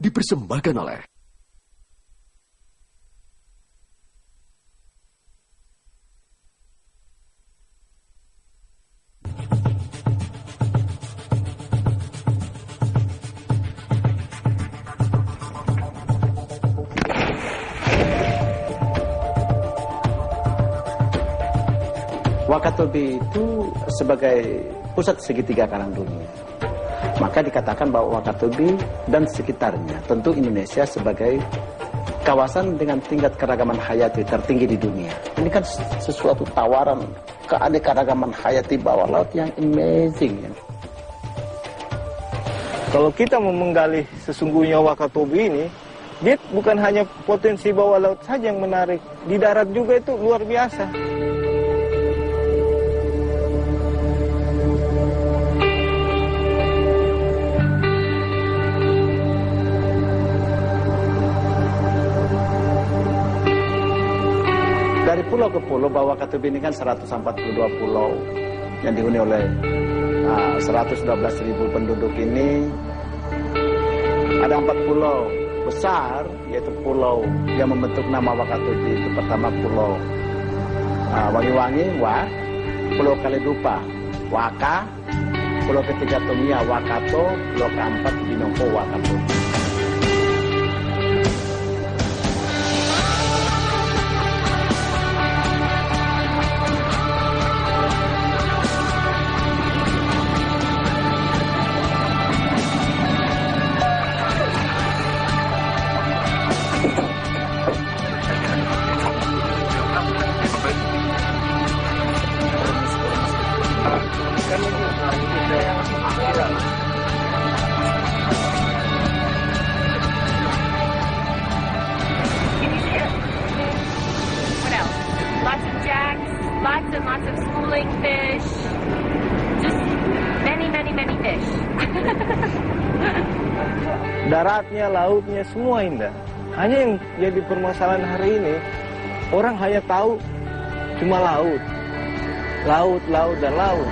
dipersembahkan oleh Wakatobi itu sebagai pusat segitiga karang dunia. Maka dikatakan bahwa Wakatobi dan sekitarnya, tentu Indonesia sebagai kawasan dengan tingkat keragaman hayati tertinggi di dunia. Ini kan sesuatu tawaran keanekaragaman hayati bawah laut yang amazing. Kalau kita mau menggali sesungguhnya Wakatobi ini, dia bukan hanya potensi bawah laut saja yang menarik. Di darat juga itu luar biasa. Dari pulau ke pulau, bahwa Wakatobi ini kan 142 pulau yang dihuni oleh 112.000 penduduk ini. Ada 4 pulau besar, yaitu pulau yang membentuk nama Wakatobi. Itu pertama pulau Wangi-Wangi, Wak, pulau Kaledupa, Waka, pulau ketiga Tomia, Wakato, pulau keempat Binongko, Wakato. Lots of schooling fish, just many fish. Daratnya, lautnya, semua indah. Hanya yang jadi permasalahan hari ini, orang hanya tahu cuma laut. Laut, laut, dan laut.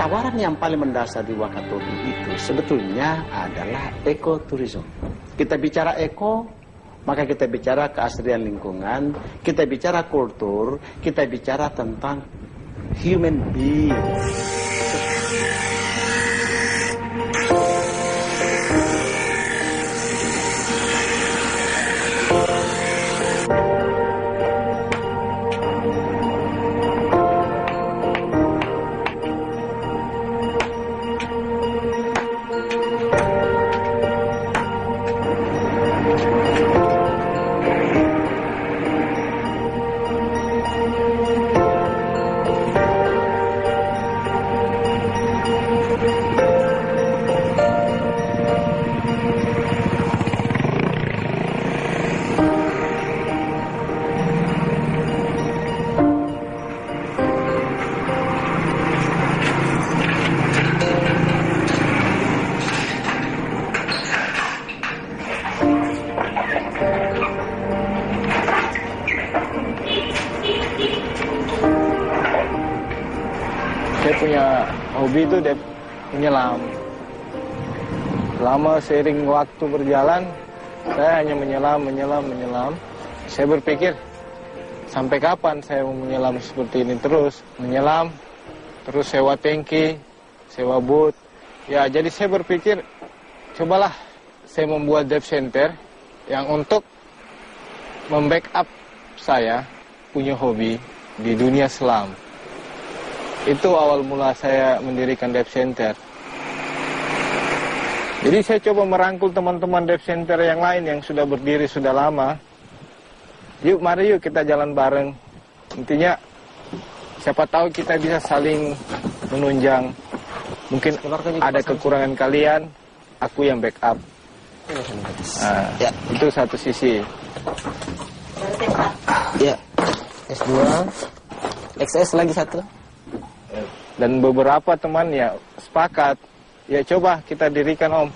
Tawaran yang paling mendasar di Wakatobi itu sebetulnya adalah ekoturisme. Kita bicara eko, maka kita bicara keasrian lingkungan, kita bicara kultur, kita bicara tentang human being. Saya punya hobi itu menyelam. Lama seiring waktu berjalan, saya hanya menyelam. Saya berpikir, sampai kapan saya mau menyelam seperti ini terus? Menyelam, terus sewa tangki, sewa boot. Ya, jadi saya berpikir, cobalah saya membuat dive center yang untuk membackup saya punya hobi di dunia selam. Itu awal mula saya mendirikan dive center. Jadi saya coba merangkul teman-teman dive center yang lain yang sudah berdiri sudah lama. Mari yuk kita jalan bareng. Intinya siapa tahu kita bisa saling menunjang. Mungkin ada kekurangan kalian, aku yang backup. Nah, ya. Itu satu sisi. Ya, S2, XS lagi satu. Dan beberapa teman ya sepakat, ya coba kita dirikan Om,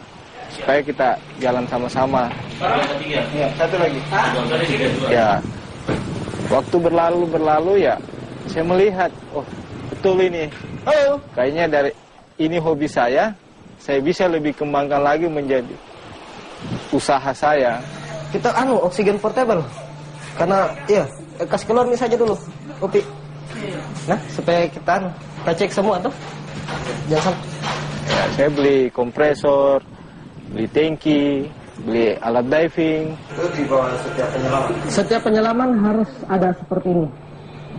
supaya kita jalan sama-sama. Ya, satu lagi. Ya, waktu berlalu ya, saya melihat, oh betul ini. Kayaknya dari ini hobi saya bisa lebih kembangkan lagi menjadi usaha saya. Kita oksigen portable. Karena iya, kasih keluar ini saja dulu. Opi. Nah, supaya kita cek semua tuh. Jangan sampai. Ya, saya beli kompresor, beli tangki, beli alat diving. Itu di bawah setiap penyelaman. Setiap penyelaman harus ada seperti ini.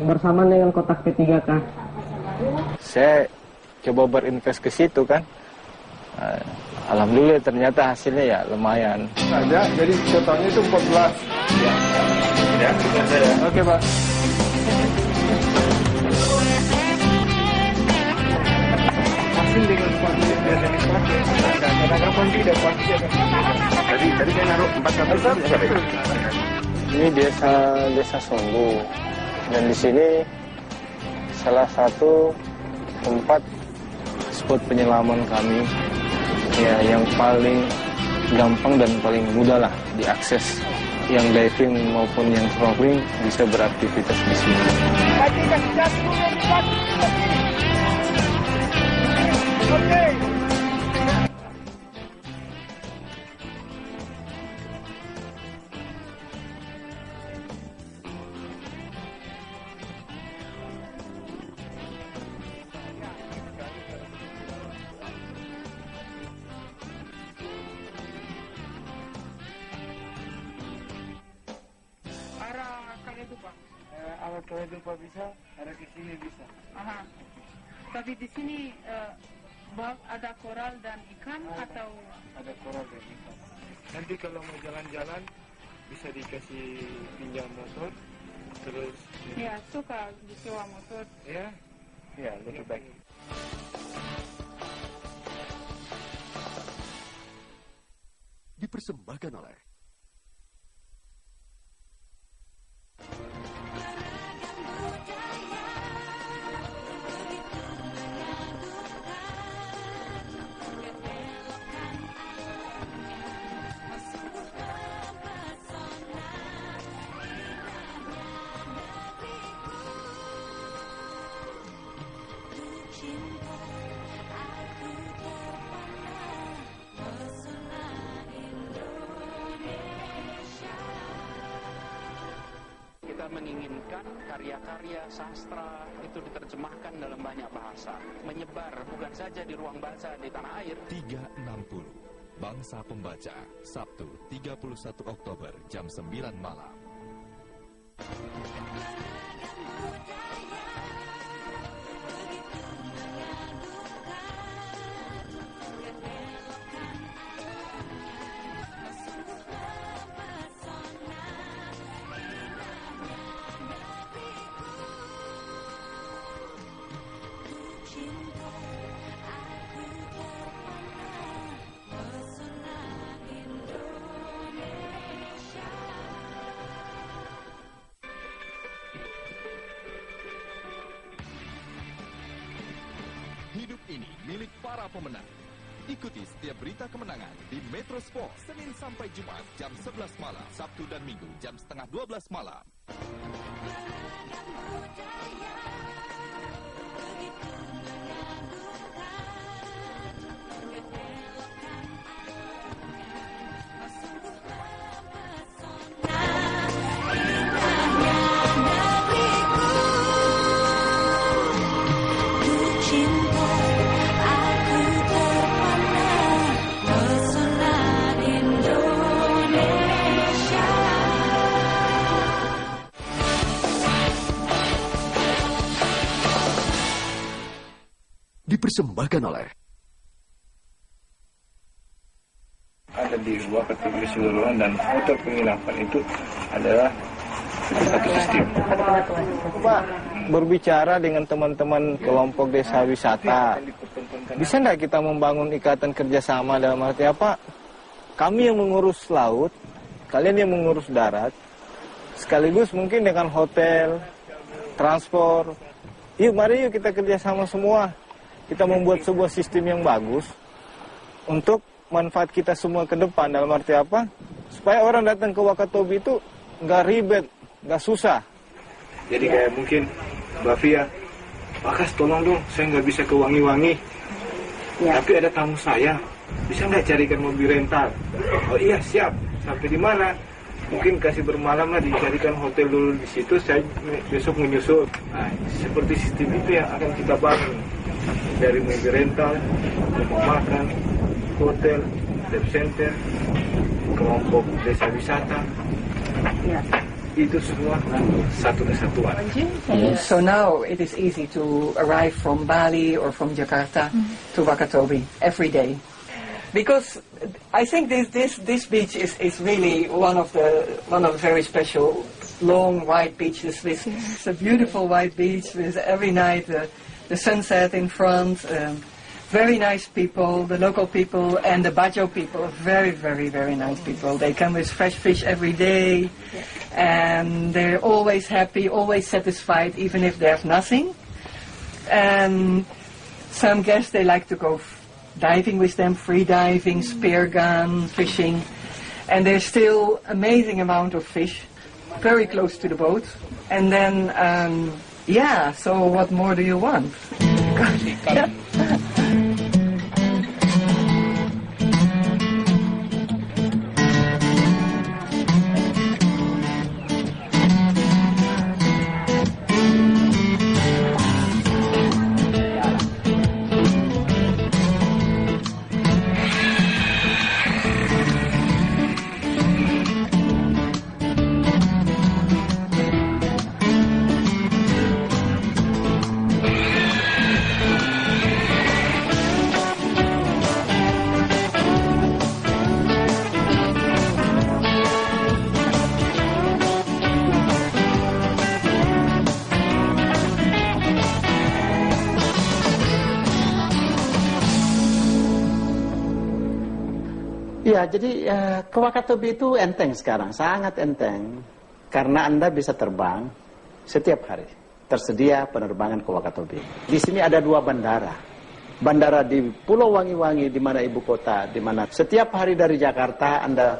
Bersama dengan kotak P3K. Saya coba berinvest ke situ kan. Alhamdulillah ternyata hasilnya ya lumayan. Ada, jadi totalnya itu 14. Ya, oke Pak. Hasil dengan kuantitas yang biasa dipakai. Kapan tidak kuantitas? Tadi saya naruh 400. Ini desa Sombu, dan di sini salah satu tempat spot penyelaman kami. Ya, yang paling gampang dan paling mudah lah diakses. Yang diving maupun yang snorkeling bisa beraktivitas di sini. Alat itu Pak bisa, ada di sini bisa. Aha. Tapi di sini ada koral dan ikan atau? Ada koral dan ikan. Nanti kalau mau jalan-jalan bisa dikasih pinjam motor, terus. Ya, suka disewa motor. Ya, lebih baik. Dipersembahkan oleh menginginkan karya-karya sastra itu diterjemahkan dalam banyak bahasa, menyebar bukan saja di ruang baca di tanah air. 360 Bangsa Pembaca, Sabtu 31 Oktober jam 9 malam. Hidup ini milik para pemenang. Ikuti setiap berita kemenangan di Metro Sport, Senin sampai Jumat jam 11 malam, Sabtu dan Minggu jam setengah 12 malam. Dipersembahkan oleh ada di dua kategori keseluruhan, dan hotel penginapan itu adalah satu sistem. Pak, berbicara dengan teman-teman kelompok desa wisata, bisa nggak kita membangun ikatan kerjasama dalam arti apa? Kami yang mengurus laut, kalian yang mengurus darat, sekaligus mungkin dengan hotel, transport, mari yuk kita kerjasama semua. Kita membuat sebuah sistem yang bagus untuk manfaat kita semua ke depan. Dalam arti apa? Supaya orang datang ke Wakatobi itu nggak ribet, nggak susah. Jadi kayak mungkin Mbak Fia, Bakas tolong dong, saya nggak bisa ke Wangi-Wangi. Tapi ada tamu saya, bisa nggak carikan mobil rental? Oh iya siap. Sampai di mana? Mungkin kasih bermalam lah, dicarikan hotel dulu di situ. Saya besok menyusul. Nah, seperti sistem itu yang akan kita bangun dari mobil rental, rumah makan, hotel, lab center, kelompok desa wisata. Itu semua satu kesatuan. So now it is easy to arrive from Bali or from Jakarta to Wakatobi every day. Because I think this beach is really one of very special long white beaches. It's a beautiful white beach with every night the sunset in front. Very nice people, the local people and the Bajo people, very, very, very nice people. They come with fresh fish every day, and they're always happy, always satisfied, even if they have nothing. And some guests, they like to go diving with them, free diving, spear gun, fishing. And there's still amazing amount of fish, very close to the boat. And then, so what more do you want? Ya, jadi ke Wakatobi itu enteng sekarang, sangat enteng. Karena Anda bisa terbang setiap hari. Tersedia penerbangan ke Wakatobi. Di sini ada 2 bandara. Bandara di Pulau Wangi-Wangi, di mana ibu kota, di mana setiap hari dari Jakarta Anda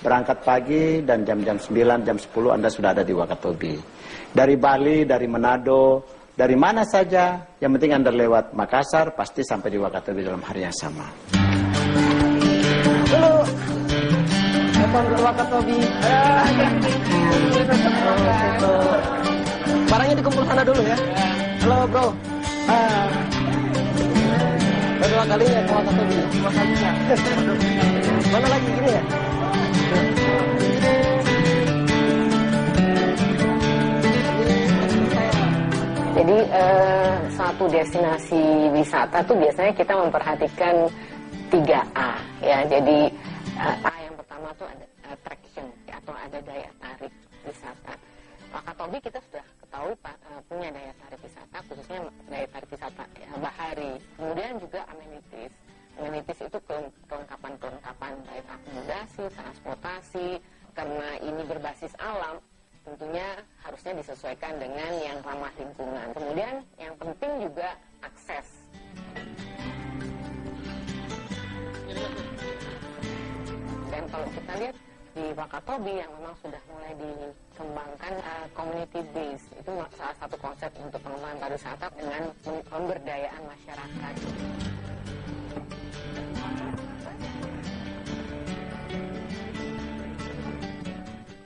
berangkat pagi dan jam-jam 9, jam 10 Anda sudah ada di Wakatobi. Dari Bali, dari Manado, dari mana saja, yang penting Anda lewat Makassar, pasti sampai di Wakatobi dalam hari yang sama. Halo, Evan ke Wakatobi. Barangnya dikumpul sana dulu ya. Halo bro. Kedua kalinya ke Wakatobi. Mana lagi gini ya? Jadi suatu destinasi wisata tuh biasanya kita memperhatikan 3A ya. Jadi A yang pertama tuh ada attraction atau ada daya tarik wisata. Wakatobi kita sudah ketahui punya daya tarik wisata, khususnya daya tarik wisata bahari. Kemudian juga amenities. Amenities itu kelengkapan-kelengkapan baik akomodasi, transportasi. Karena ini berbasis alam, tentunya harusnya disesuaikan dengan yang ramah lingkungan. Kemudian yang penting juga akses. Dan kalau kita lihat di Wakatobi yang memang sudah mulai dikembangkan community base, itu salah satu konsep untuk pengembangan pariwisata dengan pemberdayaan masyarakat.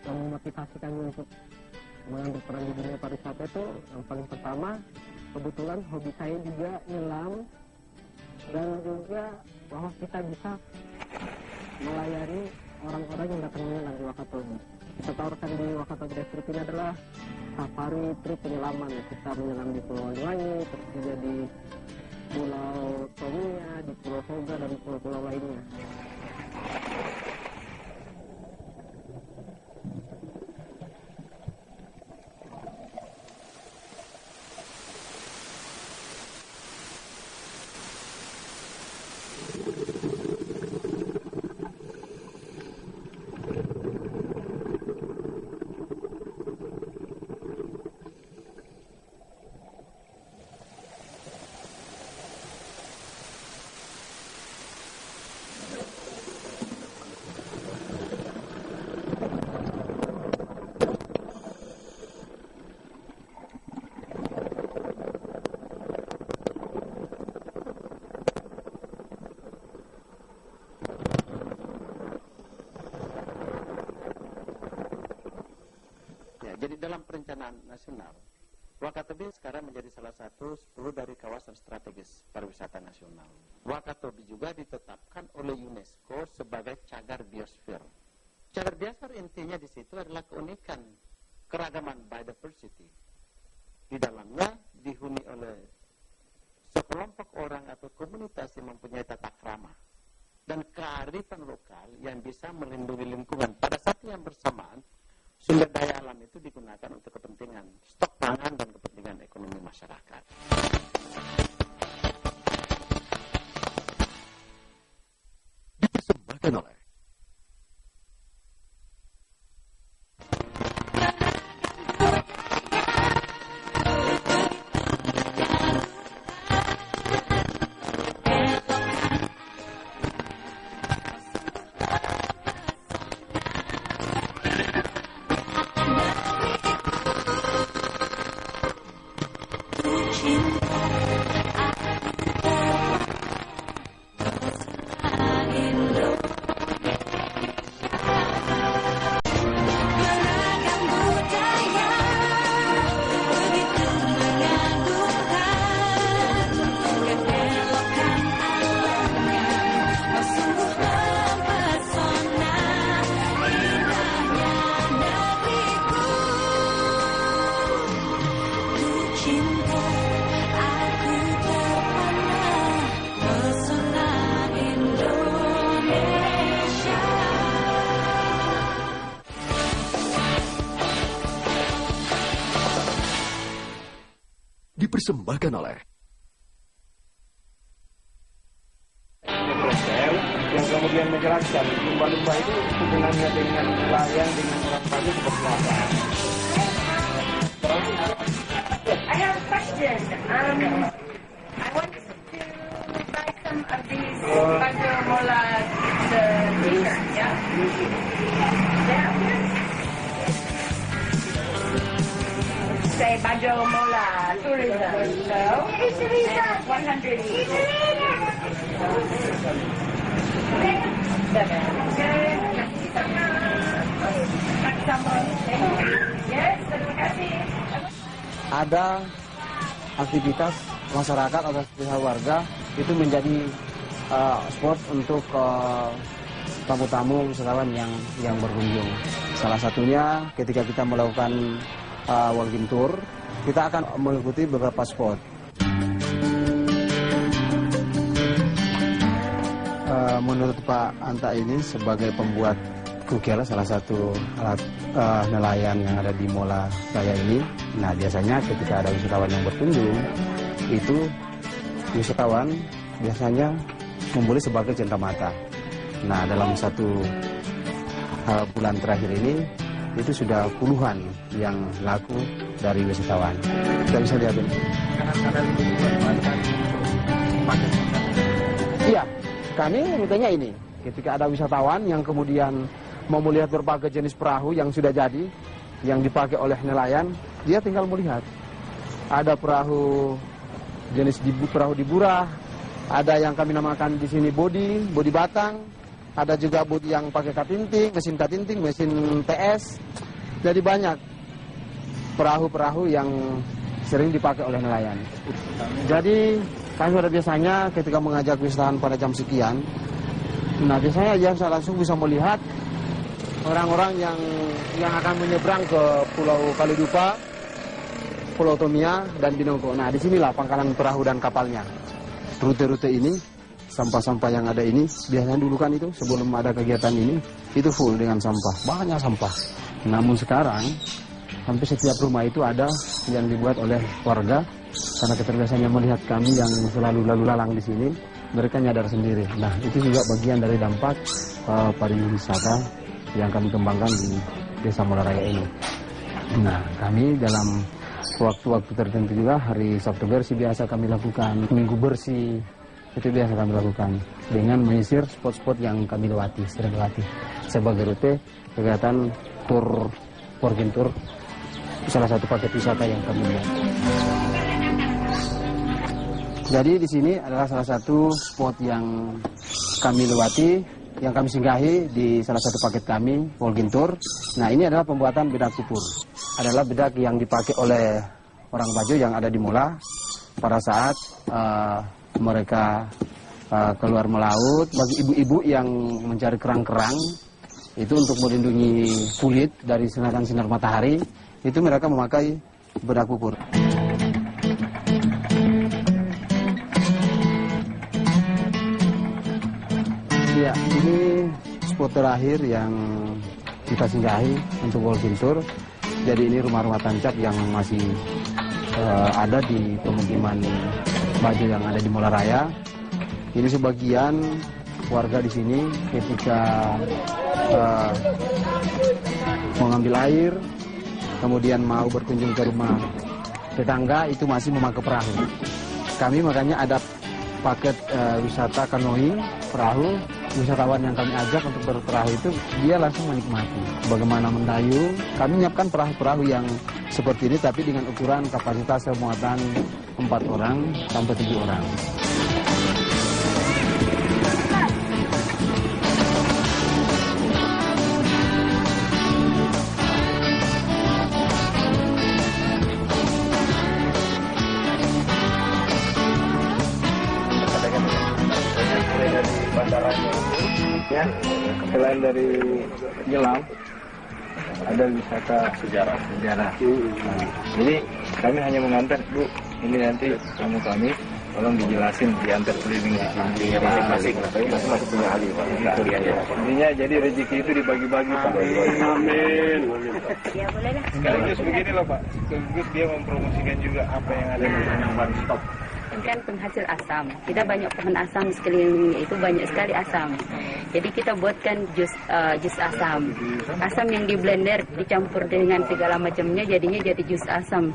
Yang memotivasi kami untuk mengambil peran di dunia pariwisata itu yang paling pertama, kebetulan hobi saya juga nyelam, dan juga bahwa kita bisa melayani orang-orang yang datang menyelam di Wakatobi. Kita tawarkan di Wakatobi District ini adalah safari trip penyelaman. Kita menyelam di Pulau Wangi, terus juga di Pulau Tomia, di Pulau Soga, dan pulau-pulau lainnya. Jadi dalam perencanaan nasional, Wakatobi sekarang menjadi salah satu 10 dari kawasan strategis pariwisata nasional. Wakatobi juga ditetapkan oleh UNESCO sebagai cagar biosfer. Cagar biosfer intinya di situ adalah keunikan, keragaman biodiversity. Di dalamnya dihuni oleh sekelompok orang atau komunitas yang mempunyai tata krama dan kearifan lokal yang bisa melindungi lingkungan. Pada saat yang bersamaan, sumber daya alam itu digunakan untuk kepentingan stok pangan dan kepentingan ekonomi masyarakat. Dipersembahkan oleh dipersembahkan oleh yang kemudian menjelaskan lumba-lumba itu hubungannya dengan nelayan, dengan orang Bali seperti apa. I have a question. I want to buy some of these Bajo Mola the t-shirts, yeah? Yeah. Say Bajo Mola tourism. So, and 100 each. Yes, terima kasih. Ada aktivitas masyarakat atau aktivitas warga itu menjadi spot untuk tamu-tamu wisatawan yang berkunjung. Salah satunya ketika kita melakukan walking tour, kita akan mengikuti beberapa spot. Menurut Pak Anta ini sebagai pembuat kukil, salah satu alat nelayan yang ada di Mola Raya ini. Nah, biasanya ketika ada wisatawan yang berkunjung, itu wisatawan biasanya membeli sebagai cenderamata. Nah, dalam satu bulan terakhir ini, itu sudah puluhan yang laku dari wisatawan. Kita bisa lihat ini. Iya, kami rutenya ini. Ketika ada wisatawan yang kemudian mau melihat berbagai jenis perahu yang sudah jadi, yang dipakai oleh nelayan, dia tinggal melihat. Ada perahu jenis perahu diburah, ada yang kami namakan di sini bodi batang, ada juga bodi yang pakai katinting, mesin TS. Jadi banyak perahu-perahu yang sering dipakai oleh nelayan. Jadi kami pada biasanya ketika mengajak wisatawan pada jam sekian, nah biasanya dia langsung bisa melihat orang-orang yang akan menyeberang ke Pulau Kalidupa, Pulau Tomia, dan Binongko. Nah disinilah pangkalan perahu dan kapalnya. Rute-rute ini, sampah-sampah yang ada ini, biasanya dulu kan itu sebelum ada kegiatan ini, itu full dengan sampah, banyak sampah. Namun sekarang, hampir setiap rumah itu ada yang dibuat oleh warga, karena keterbiasaannya melihat kami yang selalu lalu lalang di sini, mereka nyadar sendiri. Nah, itu juga bagian dari dampak pariwisata yang kami kembangkan di Desa Mola Raya ini. Nah, kami dalam waktu-waktu tertentu juga, hari Sabtu bersih biasa kami lakukan, Minggu bersih, itu biasa kami lakukan dengan menyisir spot-spot yang kami sering lewati sebagai rute kegiatan tour, walking tour, salah satu paket wisata yang kami buat. Jadi di sini adalah salah satu spot yang kami lewati yang kami singgahi di salah satu paket kami, Wolgintur. Nah, ini adalah pembuatan bedak kupur. Adalah bedak yang dipakai oleh orang Bajo yang ada di Mola pada saat mereka keluar melaut. Bagi ibu-ibu yang mencari kerang-kerang, itu untuk melindungi kulit dari sinar matahari, itu mereka memakai bedak kupur. Ya, ini spot terakhir yang kita singgahi untuk Wolgintur. Jadi ini rumah-rumah tancap yang masih ada di pemukiman Bajo yang ada di Mola Raya. Ini sebagian warga di sini ketika mengambil air, kemudian mau berkunjung ke rumah tetangga, itu masih memakai perahu. Kami makanya ada paket wisata kanoing, perahu. Wisatawan yang kami ajak untuk berperahu itu, dia langsung menikmati bagaimana mendayung. Kami menyiapkan perahu-perahu yang seperti ini, tapi dengan ukuran kapasitas muatan 4 orang sampai 7 orang. Ya, selain dari nyelam, ada wisata sejarah. Nah, jadi kami hanya mengantar, Bu, ini nanti tamu kami, tolong dijelasin, diantar keliling di masing-masing punya ahli, Pak. Intinya jadi rezeki itu dibagi-bagi, Pak. Amin. Ya boleh lah. Sekaligus begini loh, Pak. Sekaligus dia mempromosikan juga apa yang ada di One Stop. Kan penghasil asam. Kita banyak pohon asam sekelilingnya, itu banyak sekali asam. Jadi kita buatkan jus asam. Asam yang di blender dicampur dengan segala macamnya, jadinya jadi jus asam.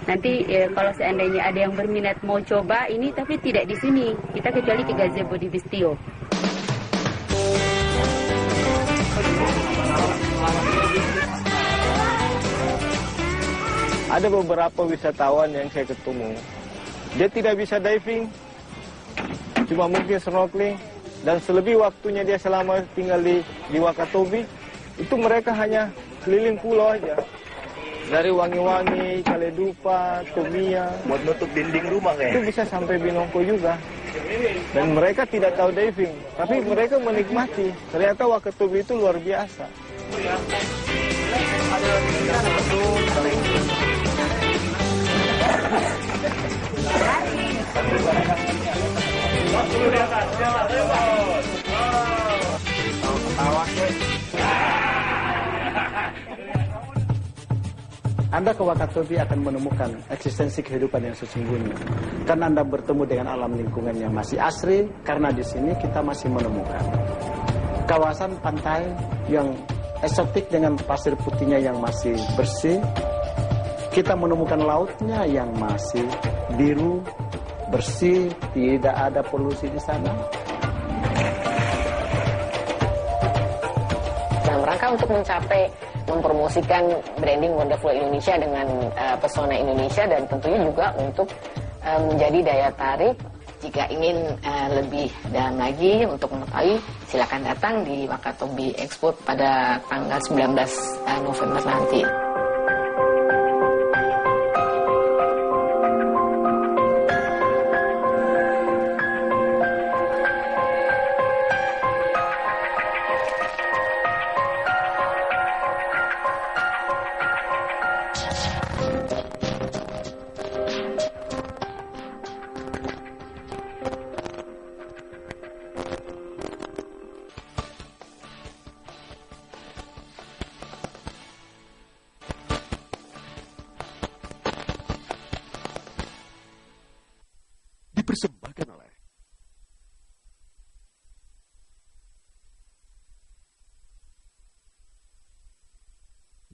Nanti kalau seandainya ada yang berminat mau coba ini, tapi tidak di sini. Kita kecuali ke Gazebo di Bistio. Ada beberapa wisatawan yang saya ketemu. Dia tidak bisa diving, cuma mungkin snorkeling, dan selebih waktunya dia selama tinggal di Wakatobi, itu mereka hanya keliling pulau aja. Dari Wangi-Wangi, Kaledupa, Tomia, buat nutup dinding rumah kayak. Itu bisa sampai Binongko juga. Dan mereka tidak tahu diving, tapi mereka menikmati. Ternyata Wakatobi itu luar biasa. Anda ke Wakatobi akan menemukan eksistensi kehidupan yang sesungguhnya. Karena Anda bertemu dengan alam lingkungan yang masih asri, karena di sini kita masih menemukan kawasan pantai yang eksotik dengan pasir putihnya yang masih bersih. Kita menemukan lautnya yang masih biru, bersih, tidak ada polusi di sana. Dalam rangka untuk mempromosikan branding Wonderful Indonesia dengan pesona Indonesia, dan tentunya juga untuk menjadi daya tarik. Jika ingin lebih dalam lagi untuk mengetahui, silakan datang di Wakatobi Expo pada tanggal 19 November nanti.